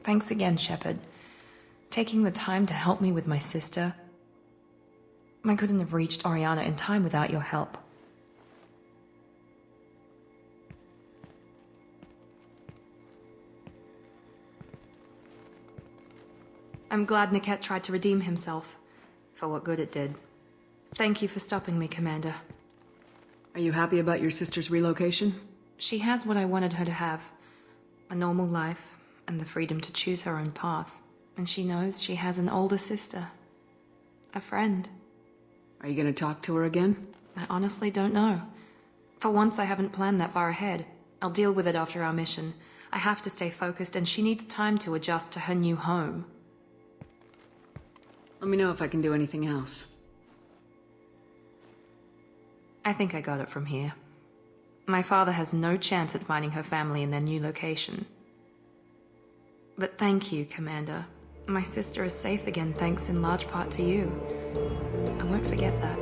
Thanks again, Shepard. Taking the time to help me with my sister. I couldn't have reached Oriana in time without your help. I'm glad Niket tried to redeem himself, for what good it did. Thank you for stopping me, Commander. Are you happy about your sister's relocation? She has what I wanted her to have. A normal life, and the freedom to choose her own path. And she knows she has an older sister. A friend. Are you gonna talk to her again? I honestly don't know. For once, I haven't planned that far ahead. I'll deal with it after our mission. I have to stay focused, and she needs time to adjust to her new home. Let me know if I can do anything else. I think I got it from here. My father has no chance at finding her family in their new location. But thank you, Commander. My sister is safe again thanks in large part to you. I won't forget that.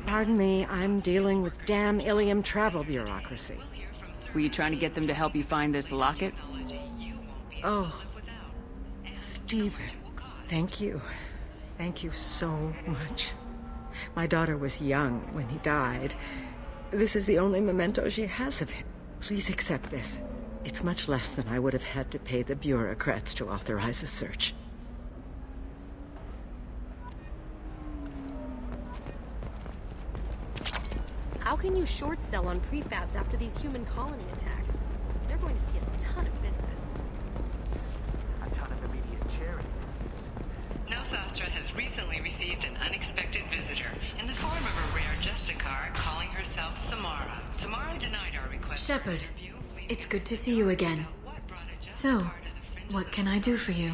Pardon me, I'm dealing with damn Ilium travel bureaucracy. Were you trying to get them to help you find this locket? Oh, Stephen, thank you. Thank you so much. My daughter was young when he died. This is the only memento she has of him. Please accept this. It's much less than I would have had to pay the bureaucrats to authorize a search. How can you short sell on prefabs after these human colony attacks? They're going to see a ton of business. A ton of immediate charity. Nosastra has recently received an unexpected visitor in the form of a rare Justicar calling herself Samara. Samara denied our request. Shepard, it's good to see you again. So, what can I do for you?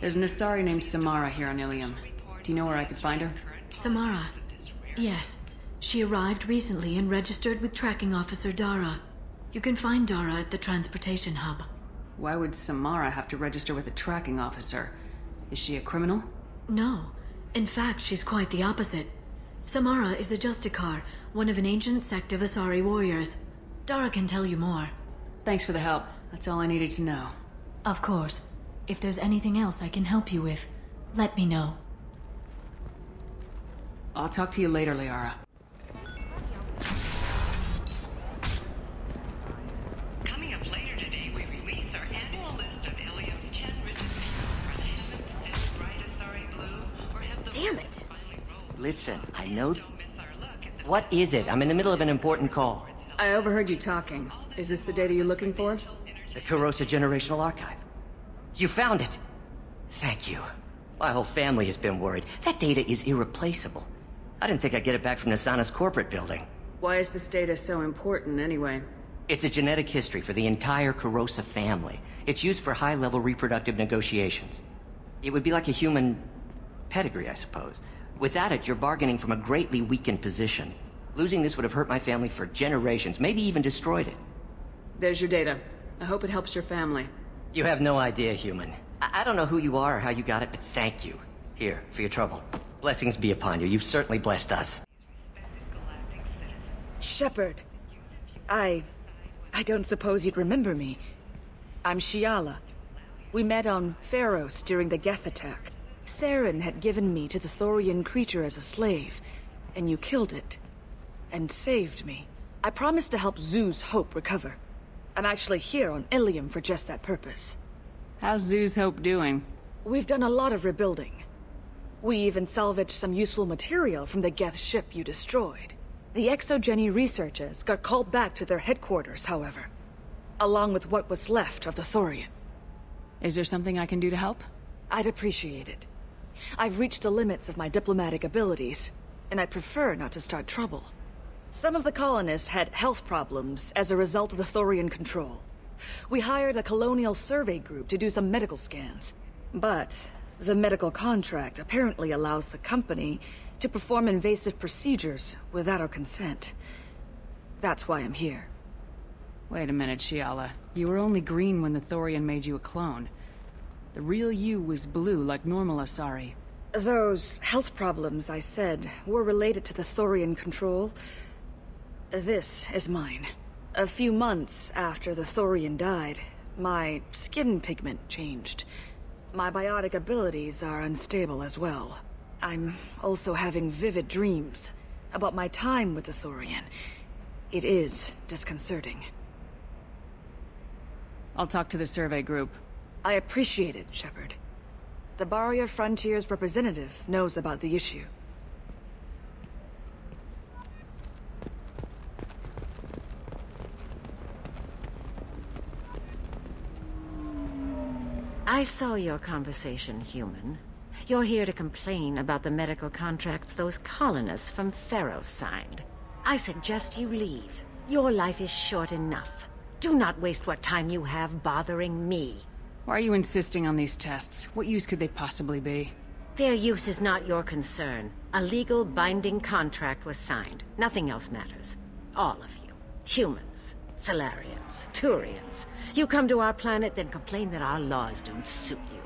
There's an Asari named Samara here on Ilium. Do you know where I could find her? Samara? Yes. She arrived recently and registered with Tracking Officer Dara. You can find Dara at the transportation hub. Why would Samara have to register with a tracking officer? Is she a criminal? No. In fact, she's quite the opposite. Samara is a Justicar, one of an ancient sect of Asari warriors. Dara can tell you more. Thanks for the help. That's all I needed to know. Of course. If there's anything else I can help you with, let me know. I'll talk to you later, Liara. Coming up later today, we release our annual list of Ilium's 10 recipients for the heavens still bright Asari blue, or have the Damn it! Listen, I know... What is it? I'm in the middle of an important call. I overheard you talking. Is this the data you're looking for? The Kurosa Generational Archive. You found it! Thank you. My whole family has been worried. That data is irreplaceable. I didn't think I'd get it back from Nasana's corporate building. Why is this data so important, anyway? It's a genetic history for the entire Kurosa family. It's used for high-level reproductive negotiations. It would be like a human pedigree, I suppose. Without it, you're bargaining from a greatly weakened position. Losing this would have hurt my family for generations, maybe even destroyed it. There's your data. I hope it helps your family. You have no idea, human. I don't know who you are or how you got it, but thank you. Here, for your trouble. Blessings be upon you. You've certainly blessed us. Shepard. I don't suppose you'd remember me. I'm Shiala. We met on Pharos during the Geth attack. Saren had given me to the Thorian creature as a slave, and you killed it. And saved me. I promised to help Zoo's Hope recover. I'm actually here on Ilium for just that purpose. How's Zoo's Hope doing? We've done a lot of rebuilding. We even salvaged some useful material from the Geth ship you destroyed. The Exogeny researchers got called back to their headquarters, however. Along with what was left of the Thorian. Is there something I can do to help? I'd appreciate it. I've reached the limits of my diplomatic abilities, and I'd prefer not to start trouble. Some of the colonists had health problems as a result of the Thorian control. We hired a colonial survey group to do some medical scans. But the medical contract apparently allows the company to perform invasive procedures without our consent. That's why I'm here. Wait a minute, Shiala. You were only green when the Thorian made you a clone. The real you was blue like normal Asari. Those health problems I said were related to the Thorian control. This is mine. A few months after the Thorian died, my skin pigment changed. My biotic abilities are unstable as well. I'm also having vivid dreams about my time with the Thorian. It is disconcerting. I'll talk to the survey group. I appreciate it, Shepard. The Barrier Frontiers representative knows about the issue. I saw your conversation, human. You're here to complain about the medical contracts those colonists from Pharos signed. I suggest you leave. Your life is short enough. Do not waste what time you have bothering me. Why are you insisting on these tests? What use could they possibly be? Their use is not your concern. A legal binding contract was signed. Nothing else matters. All of you. Humans, Solarians, Turians. You come to our planet, then complain that our laws don't suit you.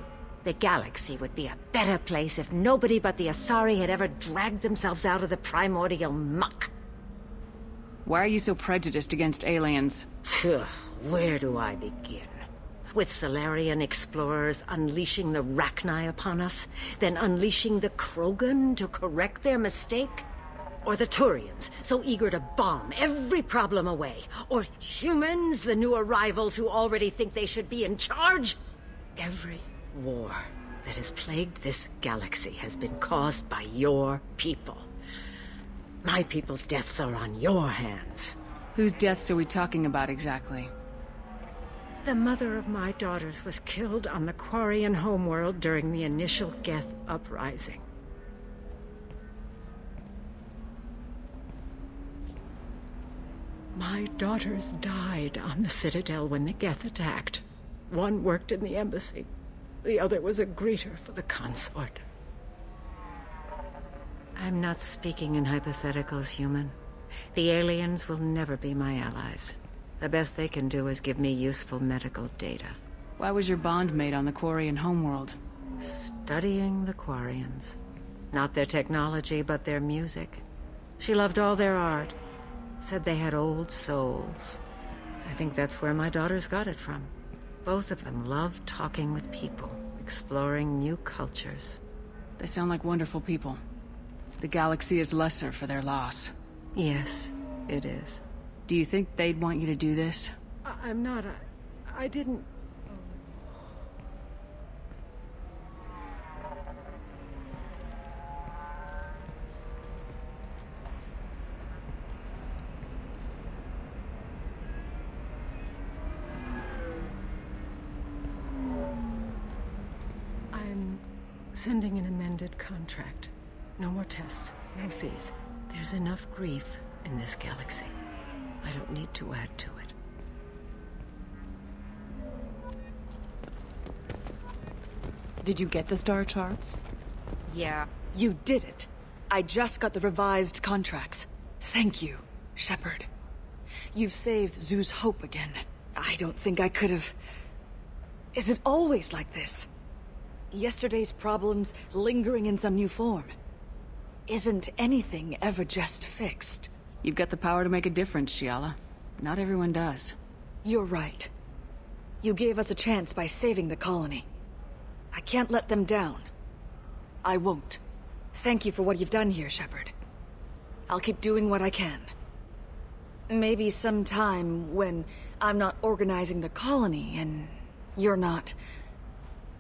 The galaxy would be a better place if nobody but the Asari had ever dragged themselves out of the primordial muck. Why are you so prejudiced against aliens? Phew, where do I begin? With Solarian explorers unleashing the Rachni upon us, then unleashing the Krogan to correct their mistake? Or the Turians, so eager to bomb every problem away? Or humans, the new arrivals who already think they should be in charge? Every war that has plagued this galaxy has been caused by your people. My people's deaths are on your hands. Whose deaths are we talking about exactly? The mother of my daughters was killed on the Quarian homeworld during the initial Geth uprising. My daughters died on the Citadel when the Geth attacked. One worked in the embassy. The other was a greeter for the consort. I'm not speaking in hypotheticals, human. The aliens will never be my allies. The best they can do is give me useful medical data. Why was your bond made on the Quarian homeworld? Studying the Quarians. Not their technology, but their music. She loved all their art. Said they had old souls. I think that's where my daughters got it from. Both of them loved talking with people, exploring new cultures. They sound like wonderful people. The galaxy is lesser for their loss. Yes, it is. Do you think they'd want you to do this? I'm not. I didn't... I'm sending an amended contract. No more tests, no fees. There's enough grief in this galaxy. I don't need to add to it. Did you get the star charts? Yeah, you did it. I just got the revised contracts. Thank you, Shepard. You've saved Zoo's hope again. I don't think I could have... Is it always like this? Yesterday's problems lingering in some new form. Isn't anything ever just fixed? You've got the power to make a difference, Shiala. Not everyone does. You're right. You gave us a chance by saving the colony. I can't let them down. I won't. Thank you for what you've done here, Shepard. I'll keep doing what I can. Maybe sometime when I'm not organizing the colony and you're not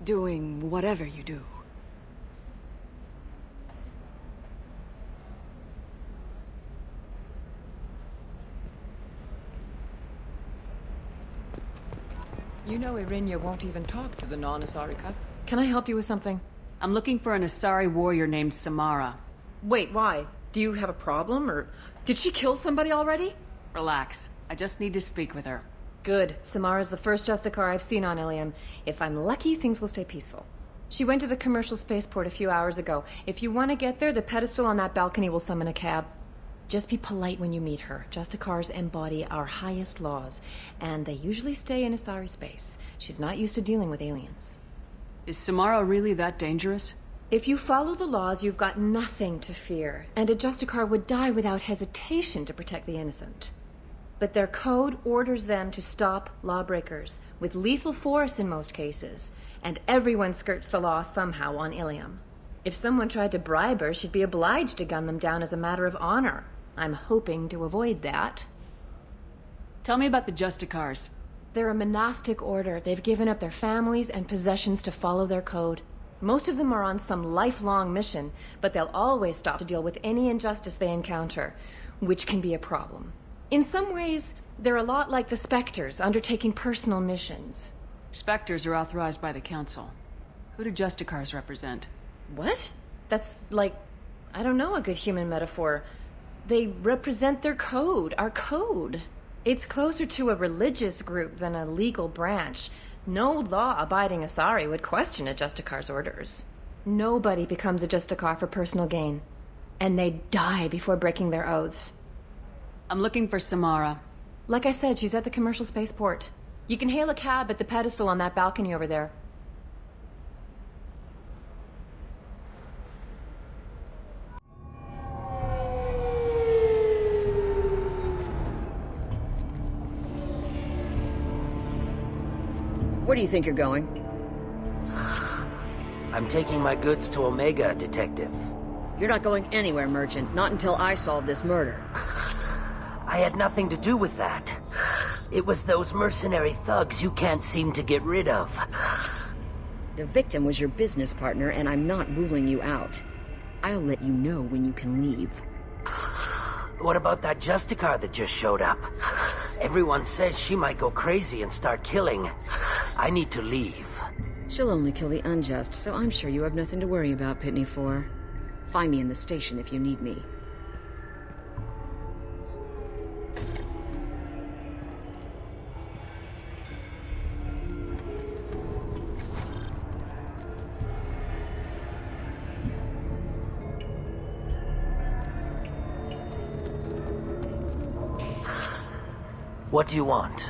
doing whatever you do. You know Irinya won't even talk to the non-Asari cousin. Can I help you with something? I'm looking for an Asari warrior named Samara. Wait, why? Do you have a problem, or did she kill somebody already? Relax. I just need to speak with her. Good. Samara's the first Justicar I've seen on Ilium. If I'm lucky, things will stay peaceful. She went to the commercial spaceport a few hours ago. If you want to get there, the pedestal on that balcony will summon a cab. Just be polite when you meet her. Justicars embody our highest laws, and they usually stay in Asari space. She's not used to dealing with aliens. Is Samara really that dangerous? If you follow the laws, you've got nothing to fear, and a Justicar would die without hesitation to protect the innocent. But their code orders them to stop lawbreakers, with lethal force in most cases, and everyone skirts the law somehow on Ilium. If someone tried to bribe her, she'd be obliged to gun them down as a matter of honor. I'm hoping to avoid that. Tell me about the Justicars. They're a monastic order. They've given up their families and possessions to follow their code. Most of them are on some lifelong mission, but they'll always stop to deal with any injustice they encounter, which can be a problem. In some ways, they're a lot like the Spectres, undertaking personal missions. Spectres are authorized by the Council. Who do Justicars represent? What? That's like, I don't know, a good human metaphor. They represent their code, our code. It's closer to a religious group than a legal branch. No law-abiding Asari would question a Justicar's orders. Nobody becomes a Justicar for personal gain. And they die before breaking their oaths. I'm looking for Samara. Like I said, she's at the commercial spaceport. You can hail a cab at the pedestal on that balcony over there. Where do you think you're going? I'm taking my goods to Omega, Detective. You're not going anywhere, Merchant. Not until I solve this murder. I had nothing to do with that. It was those mercenary thugs you can't seem to get rid of. The victim was your business partner, and I'm not ruling you out. I'll let you know when you can leave. What about that Justicar that just showed up? Everyone says she might go crazy and start killing. I need to leave. She'll only kill the unjust, so I'm sure you have nothing to worry about, Pitney 4. Find me in the station if you need me. What do you want?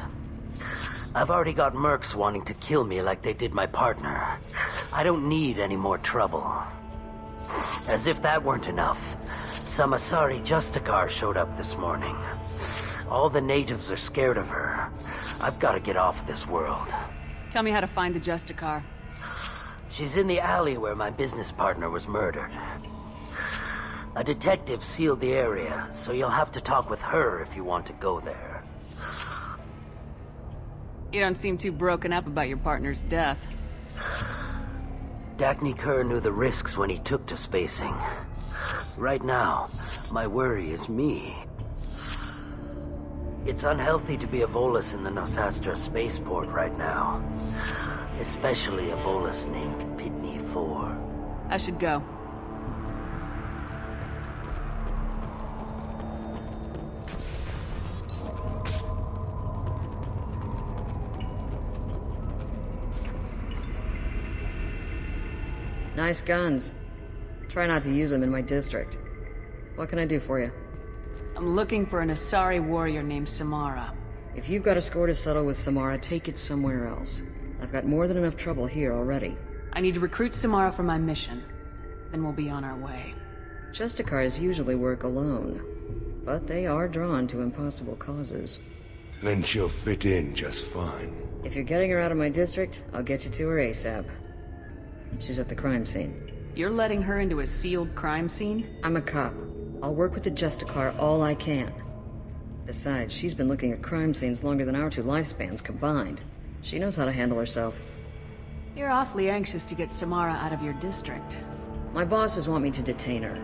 I've already got mercs wanting to kill me like they did my partner. I don't need any more trouble. As if that weren't enough, some Asari Justicar showed up this morning. All the natives are scared of her. I've got to get off of this world. Tell me how to find the Justicar. She's in the alley where my business partner was murdered. A detective sealed the area, so you'll have to talk with her if you want to go there. You don't seem too broken up about your partner's death. Dagny Kerr knew the risks when he took to spacing. Right now, my worry is me. It's unhealthy to be a Volus in the Nosastra spaceport right now. Especially a Volus named Pitney 4. I should go. Nice guns. Try not to use them in my district. What can I do for you? I'm looking for an Asari warrior named Samara. If you've got a score to settle with Samara, take it somewhere else. I've got more than enough trouble here already. I need to recruit Samara for my mission. Then we'll be on our way. Justicars usually work alone, but they are drawn to impossible causes. Then she'll fit in just fine. If you're getting her out of my district, I'll get you to her ASAP. She's at the crime scene. You're letting her into a sealed crime scene? I'm a cop. I'll work with the Justicar all I can. Besides, she's been looking at crime scenes longer than our 2 lifespans combined. She knows how to handle herself. You're awfully anxious to get Samara out of your district. My bosses want me to detain her.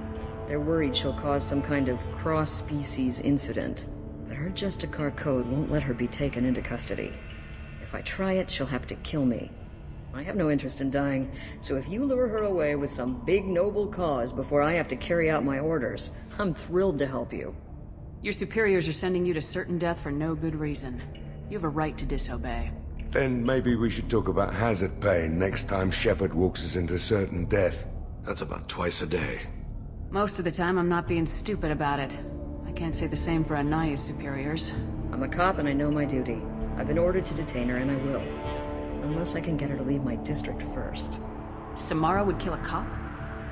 They're worried she'll cause some kind of cross-species incident. But her Justicar code won't let her be taken into custody. If I try it, she'll have to kill me. I have no interest in dying, so if you lure her away with some big noble cause before I have to carry out my orders, I'm thrilled to help you. Your superiors are sending you to certain death for no good reason. You have a right to disobey. Then maybe we should talk about hazard pay next time Shepard walks us into certain death. That's about twice a day. Most of the time, I'm not being stupid about it. I can't say the same for Anaya's superiors. I'm a cop and I know my duty. I've been ordered to detain her and I will. Unless I can get her to leave my district first. Samara would kill a cop?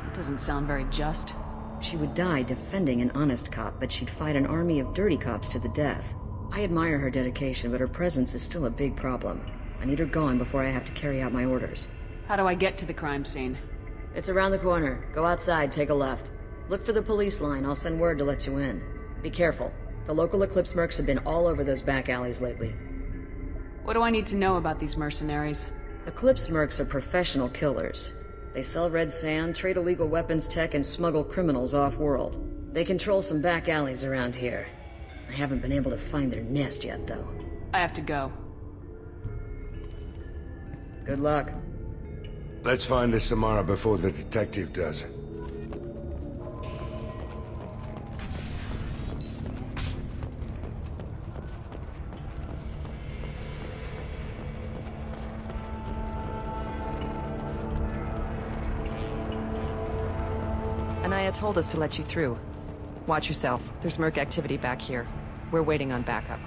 That doesn't sound very just. She would die defending an honest cop, but she'd fight an army of dirty cops to the death. I admire her dedication, but her presence is still a big problem. I need her gone before I have to carry out my orders. How do I get to the crime scene? It's around the corner. Go outside, take a left. Look for the police line. I'll send word to let you in. Be careful. The local Eclipse mercs have been all over those back alleys lately. What do I need to know about these mercenaries? Eclipse mercs are professional killers. They sell red sand, trade illegal weapons tech, and smuggle criminals off-world. They control some back alleys around here. I haven't been able to find their nest yet, though. I have to go. Good luck. Let's find the Samara before the detective does. Anaya told us to let you through. Watch yourself. There's merc activity back here. We're waiting on backup.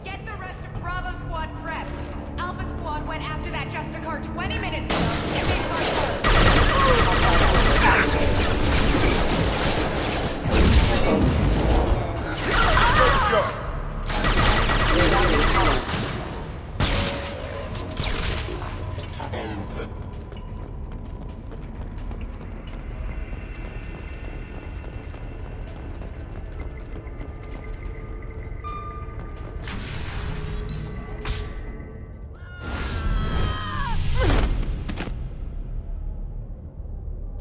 Get the rest of Bravo Squad prepped. Alpha Squad went after that Justicar 20 minutes ago. And they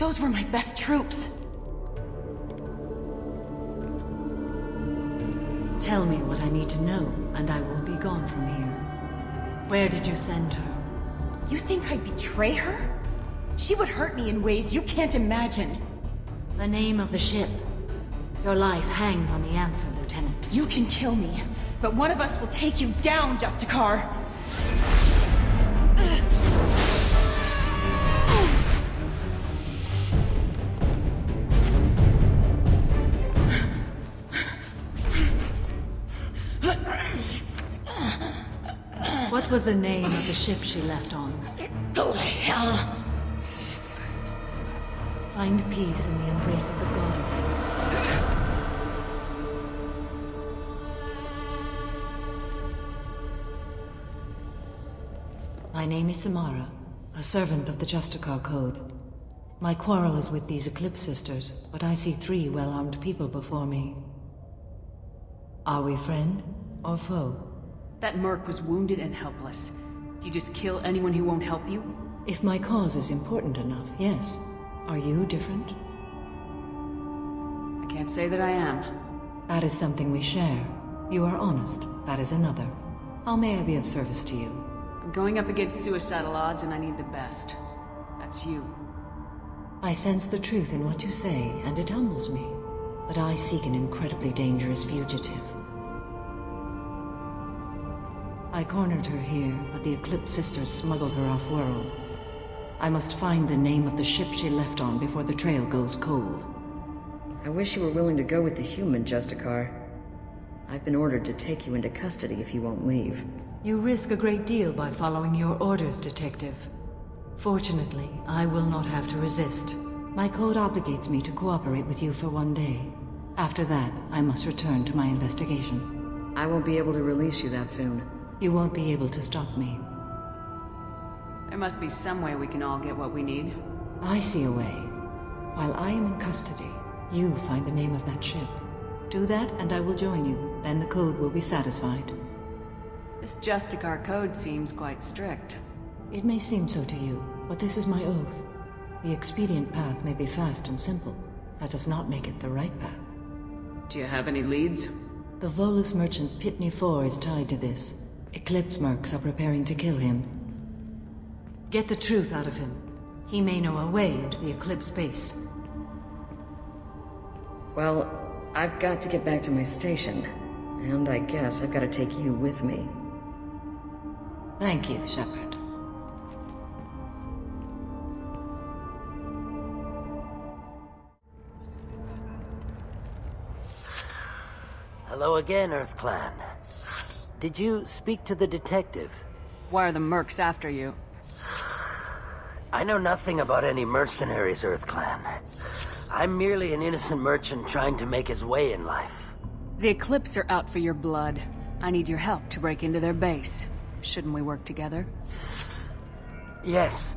Those were my best troops. Tell me what I need to know, and I will be gone from here. Where did you send her? You think I'd betray her? She would hurt me in ways you can't imagine. The name of the ship. Your life hangs on the answer, Lieutenant. You can kill me, but one of us will take you down, Justicar. What was the name of the ship she left on? Go to hell. Find peace in the embrace of the goddess. My name is Samara, a servant of the Justicar Code. My quarrel is with these Eclipse sisters, but I see 3 well-armed people before me. Are we friend or foe? That merc was wounded and helpless. Do you just kill anyone who won't help you? If my cause is important enough, yes. Are you different? I can't say that I am. That is something we share. You are honest. That is another. How may I be of service to you? I'm going up against suicidal odds and I need the best. That's you. I sense the truth in what you say, and it humbles me. But I seek an incredibly dangerous fugitive. I cornered her here, but the Eclipse sisters smuggled her off-world. I must find the name of the ship she left on before the trail goes cold. I wish you were willing to go with the human, Justicar. I've been ordered to take you into custody if you won't leave. You risk a great deal by following your orders, Detective. Fortunately, I will not have to resist. My code obligates me to cooperate with you for 1 day. After that, I must return to my investigation. I won't be able to release you that soon. You won't be able to stop me. There must be some way we can all get what we need. I see a way. While I am in custody, you find the name of that ship. Do that and I will join you. Then the code will be satisfied. This Justicar code seems quite strict. It may seem so to you, but this is my oath. The expedient path may be fast and simple. That does not make it the right path. Do you have any leads? The Volus merchant Pitney 4 is tied to this. Eclipse mercs are preparing to kill him. Get the truth out of him. He may know a way into the Eclipse base. Well, I've got to get back to my station. And I guess I've got to take you with me. Thank you, Shepard. Hello again, Earth Clan. Did you speak to the detective? Why are the mercs after you? I know nothing about any mercenaries, Earth Clan. I'm merely an innocent merchant trying to make his way in life. The Eclipse are out for your blood. I need your help to break into their base. Shouldn't we work together? Yes,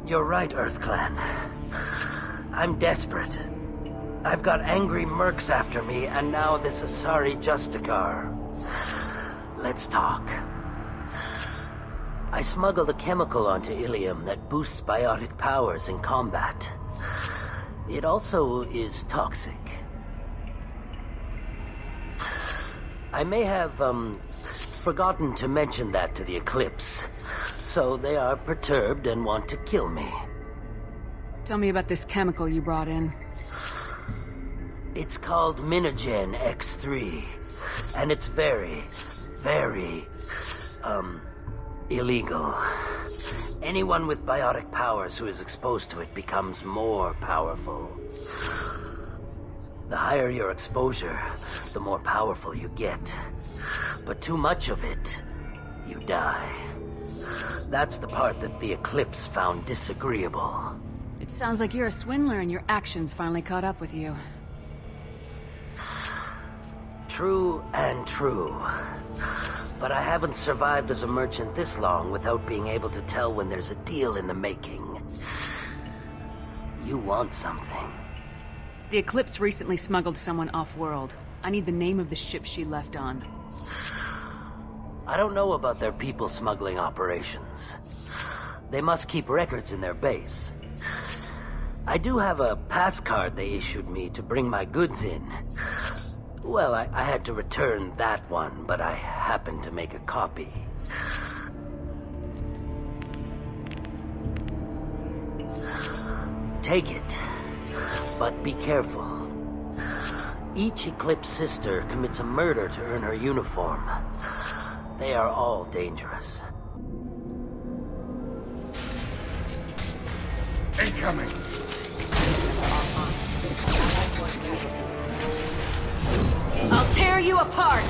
you're right, Earth Clan. I'm desperate. I've got angry mercs after me, and now this Asari Justicar. Let's talk. I smuggled a chemical onto Ilium that boosts biotic powers in combat. It also is toxic. I may have, forgotten to mention that to the Eclipse, so they are perturbed and want to kill me. Tell me about this chemical you brought in. It's called Minogen X3, and it's very, very, illegal. Anyone with biotic powers who is exposed to it becomes more powerful. The higher your exposure, the more powerful you get. But too much of it, you die. That's the part that the Eclipse found disagreeable. It sounds like you're a swindler and your actions finally caught up with you. True and true. But I haven't survived as a merchant this long without being able to tell when there's a deal in the making. You want something. The Eclipse recently smuggled someone off-world. I need the name of the ship she left on. I don't know about their people smuggling operations. They must keep records in their base. I do have a pass card they issued me to bring my goods in. Well, I had to return that one, but I happened to make a copy. Take it, but be careful. Each Eclipse sister commits a murder to earn her uniform. They are all dangerous. Incoming! I'll tear you apart!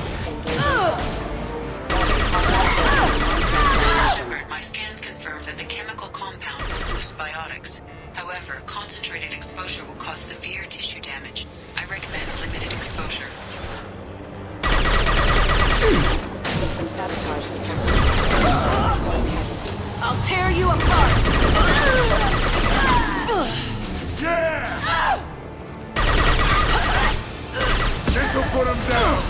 Shepard, my scans confirm that the chemical compound will boost biotics. However, concentrated exposure will cause severe tissue damage. I recommend limited exposure. I'll tear you apart! Yeah! This'll put him down!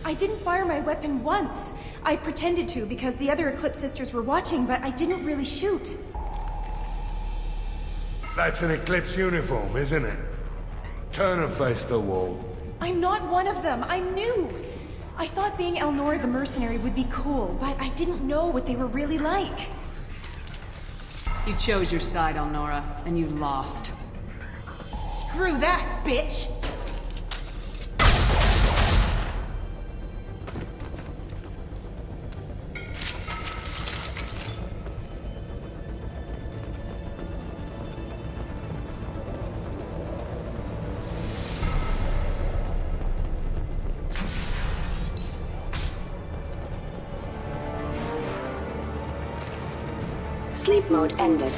I didn't fire my weapon once. I pretended to because the other Eclipse sisters were watching, but I didn't really shoot. That's an Eclipse uniform, isn't it? Turn and face the wall. I'm not one of them. I'm new. I thought being Elnora the mercenary would be cool, but I didn't know what they were really like. You chose your side, Elnora, and you lost. Screw that, bitch! Sleep mode ended.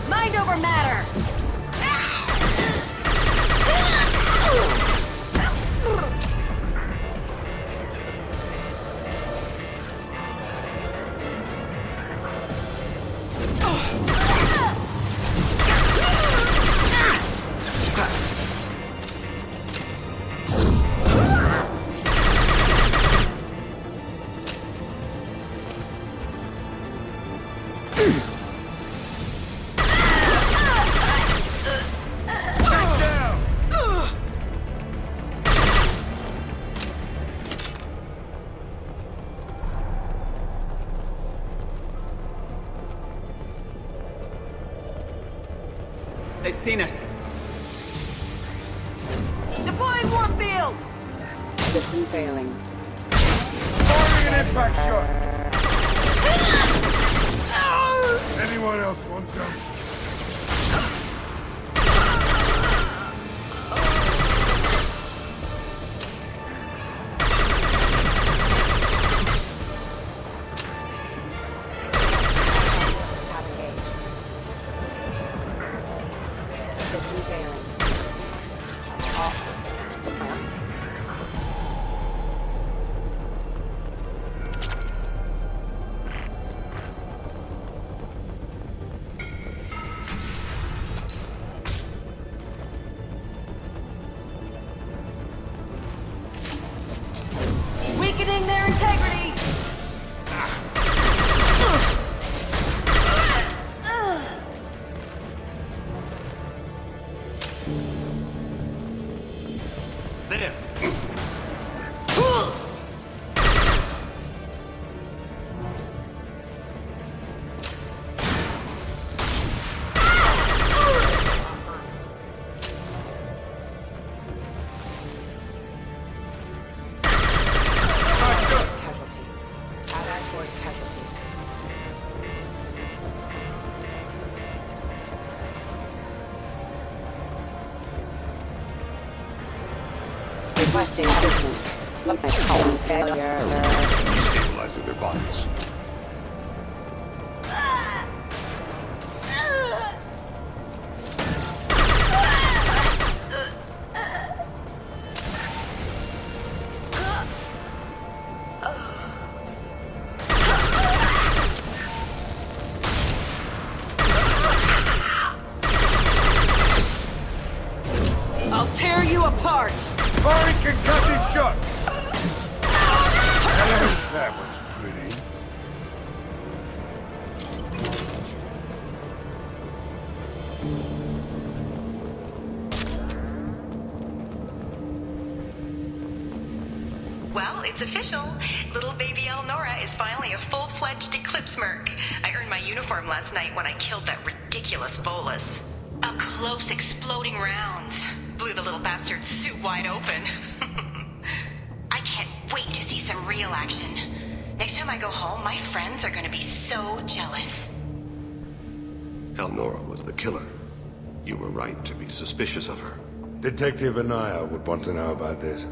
Mind over matter! They've seen us. Deploying warfield! System failing. Firing an impact shot! Anyone else want some? Weakening their integrity! There. Requesting assistance. My pulse failure. Stabilizing their bodies. I'll tear you apart! Firing concussive shot! That was pretty. Well, it's official. Little baby Elnora is finally a full-fledged Eclipse merc. I earned my uniform last night when I killed that ridiculous Volus. Up close, exploding rounds. Blew the little bastard's suit wide open. I can't wait to see some real action. Next time I go home, my friends are gonna be so jealous. Elnora was the killer. You were right to be suspicious of her. Detective Anaya would want to know about this.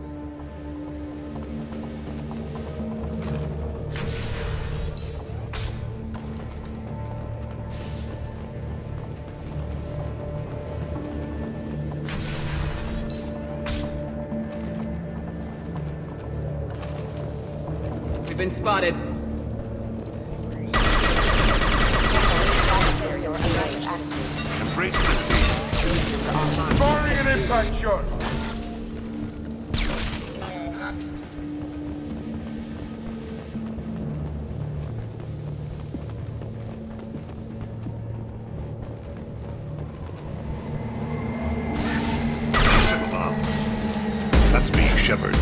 You've been spotted. Embrace the sea. Firing an impact shot! That's me, Shepard.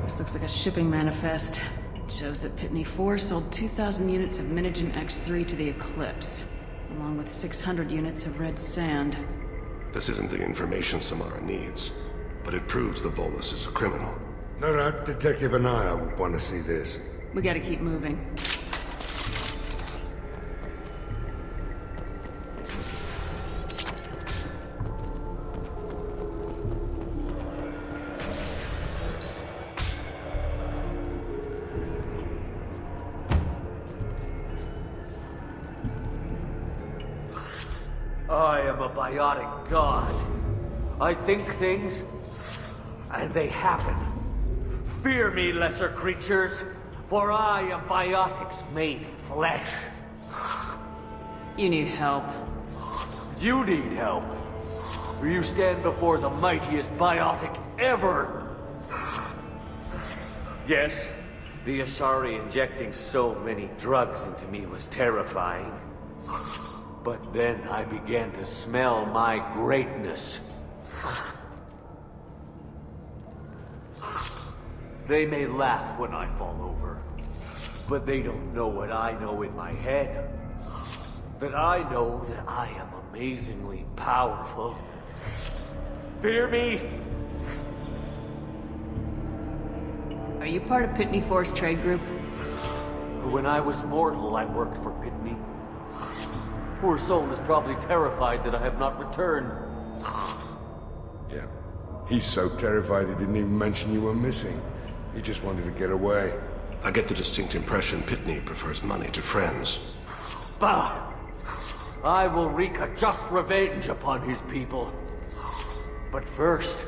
This looks like a shipping manifest. It shows that Pitney 4 sold 2,000 units of Minigen X3 to the Eclipse, along with 600 units of red sand. This isn't the information Samara needs, but it proves the Volus is a criminal. No doubt Detective Anaya would want to see this. We gotta keep moving. I am a biotic god. I think things, and they happen. Fear me, lesser creatures, for I am biotics made flesh. You need help. You need help. You stand before the mightiest biotic ever. Yes, the Asari injecting so many drugs into me was terrifying. But then I began to smell my greatness. They may laugh when I fall over, but they don't know what I know in my head. That I know that I am amazingly powerful. Fear me? Are you part of Pitney 4's trade group? When I was mortal, I worked for Pitney. Poor soul is probably terrified that I have not returned. Yeah. He's so terrified he didn't even mention you were missing. He just wanted to get away. I get the distinct impression Pitney prefers money to friends. Bah! I will wreak a just revenge upon his people. But first,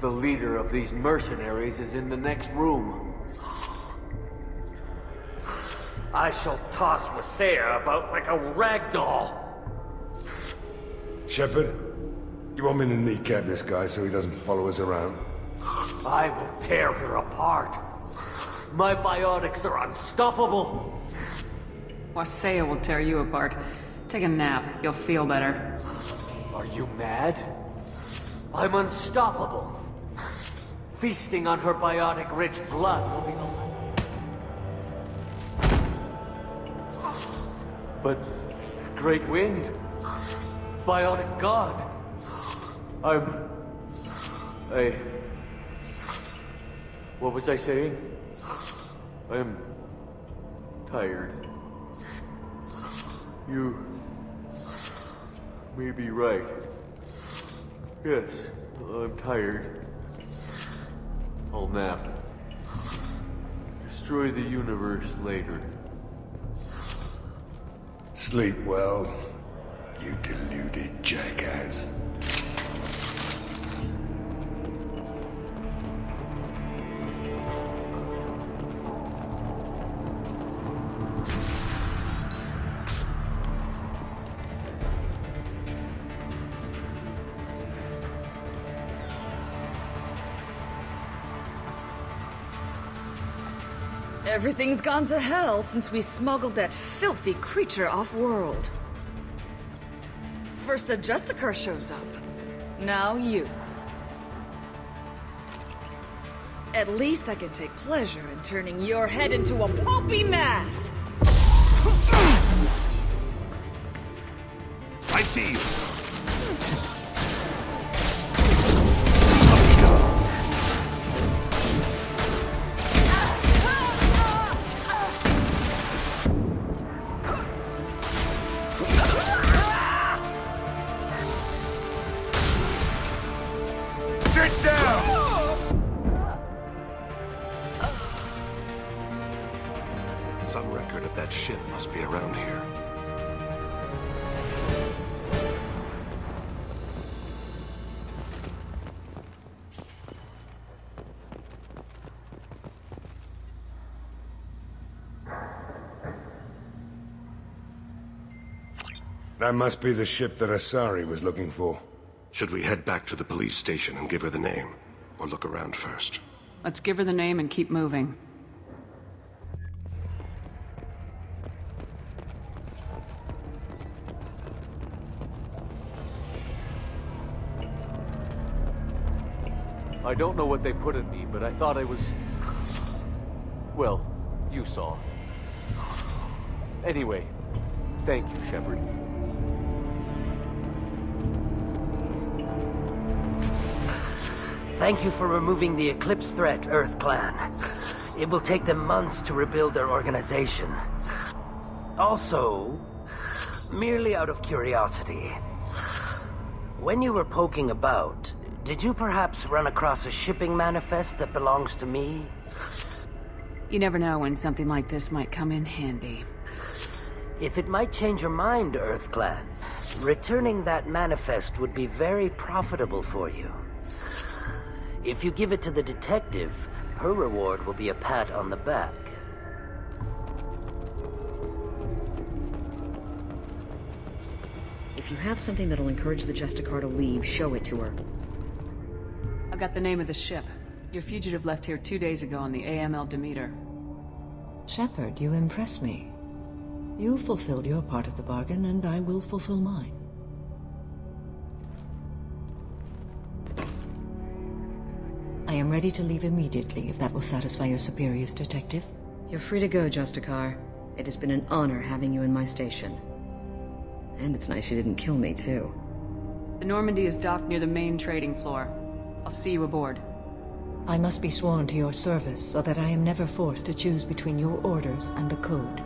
the leader of these mercenaries is in the next room. I shall toss Wasea about like a rag doll. Shepard, you want me to kneecap this guy so he doesn't follow us around? I will tear her apart. My biotics are unstoppable. Wasea will tear you apart. Take a nap. You'll feel better. Are you mad? I'm unstoppable. Feasting on her biotic-rich blood will be the... But... Great Wind... Biotic God... What was I saying? I'm... tired. You... may be right. Yes, I'm tired. I'll nap. Destroy the universe later. Sleep well, you deluded jackass. Everything's gone to hell since we smuggled that filthy creature off-world. First a Justicar shows up. Now you. At least I can take pleasure in turning your head into a pulpy mass! I see you. Sit down! Some record of that ship must be around here. That must be the ship that Asari was looking for. Should we head back to the police station and give her the name? Or look around first? Let's give her the name and keep moving. I don't know what they put in me, but I thought I was... Well, you saw. Anyway, thank you, Shepard. Thank you for removing the Eclipse threat, Earth Clan. It will take them months to rebuild their organization. Also, merely out of curiosity, when you were poking about, did you perhaps run across a shipping manifest that belongs to me? You never know when something like this might come in handy. If it might change your mind, Earth Clan, returning that manifest would be very profitable for you. If you give it to the detective, her reward will be a pat on the back. If you have something that'll encourage the Justicar to leave, show it to her. I got the name of the ship. Your fugitive left here 2 days ago on the AML Demeter. Shepard, you impress me. You fulfilled your part of the bargain, and I will fulfill mine. I am ready to leave immediately, if that will satisfy your superiors, Detective. You're free to go, Justicar. It has been an honor having you in my station. And it's nice you didn't kill me, too. The Normandy is docked near the main trading floor. I'll see you aboard. I must be sworn to your service, so that I am never forced to choose between your orders and the Code.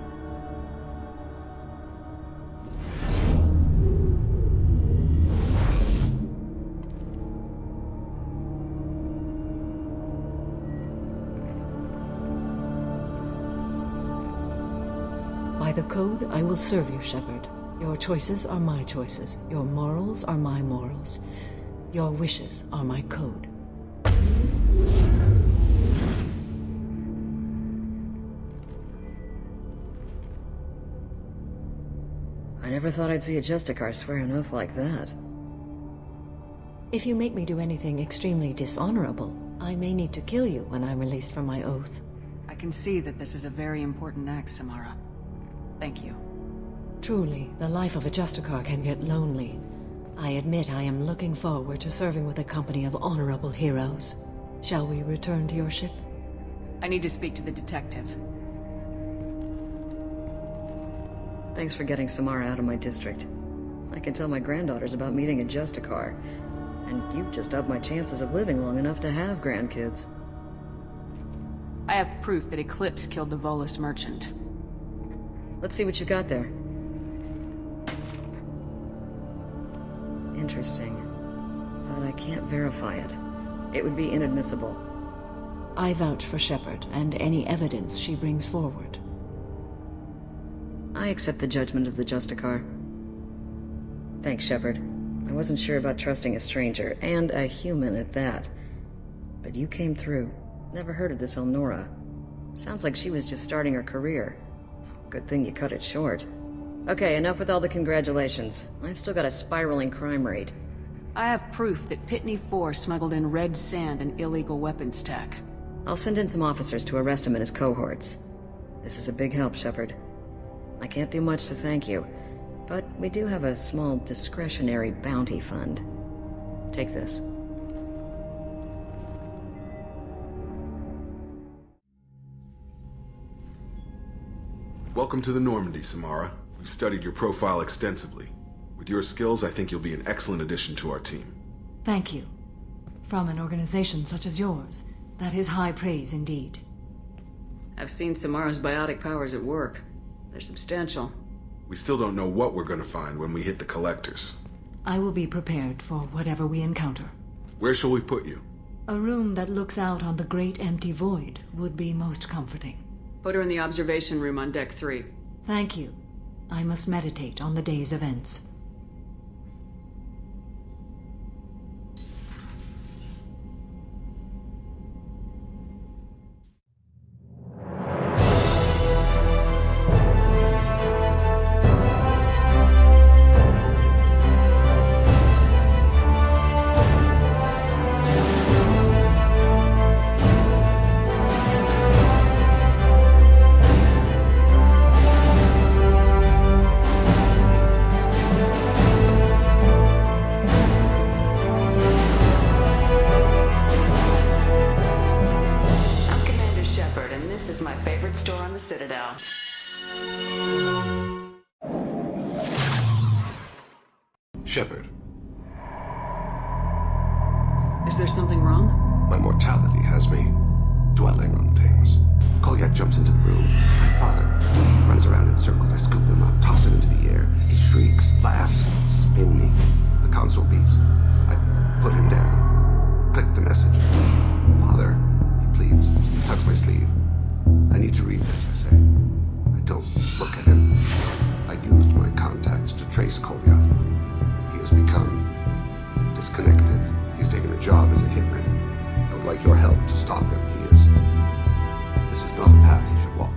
By the Code, I will serve you, Shepard. Your choices are my choices. Your morals are my morals. Your wishes are my code. I never thought I'd see a Justicar swear an oath like that. If you make me do anything extremely dishonorable, I may need to kill you when I'm released from my oath. I can see that this is a very important act, Samara. Thank you. Truly, the life of a Justicar can get lonely. I admit I am looking forward to serving with a company of honorable heroes. Shall we return to your ship? I need to speak to the detective. Thanks for getting Samara out of my district. I can tell my granddaughters about meeting a Justicar, and you've just upped my chances of living long enough to have grandkids. I have proof that Eclipse killed the Volus merchant. Let's see what you got there. Interesting. But I can't verify it. It would be inadmissible. I vouch for Shepard and any evidence she brings forward. I accept the judgment of the Justicar. Thanks, Shepard. I wasn't sure about trusting a stranger, and a human at that. But you came through. Never heard of this Elnora. Sounds like she was just starting her career. Good thing you cut it short. Okay, enough with all the congratulations. I've still got a spiraling crime rate. I have proof that Pitney 4 smuggled in red sand and illegal weapons tech. I'll send in some officers to arrest him and his cohorts. This is a big help, Shepard. I can't do much to thank you, but we do have a small discretionary bounty fund. Take this. Welcome to the Normandy, Samara. We've studied your profile extensively. With your skills, I think you'll be an excellent addition to our team. Thank you. From an organization such as yours, that is high praise indeed. I've seen Samara's biotic powers at work. They're substantial. We still don't know what we're going to find when we hit the collectors. I will be prepared for whatever we encounter. Where shall we put you? A room that looks out on the great empty void would be most comforting. Put her in the observation room on Deck 3. Thank you. I must meditate on the day's events. Shepard. Is there something wrong? My mortality has me dwelling on things. Kolyak jumps into the room. My father runs around in circles. I scoop him up, toss him into the air. He shrieks, laughs, spin me. The console beeps. I put him down. Click the message. Father, he pleads. He tugs my sleeve. I need to read this, I say. I don't look at him. I used my contacts to trace Kolyak. He has become disconnected. He's taken a job as a hitman. I would like your help to stop him. This is not a path he should walk.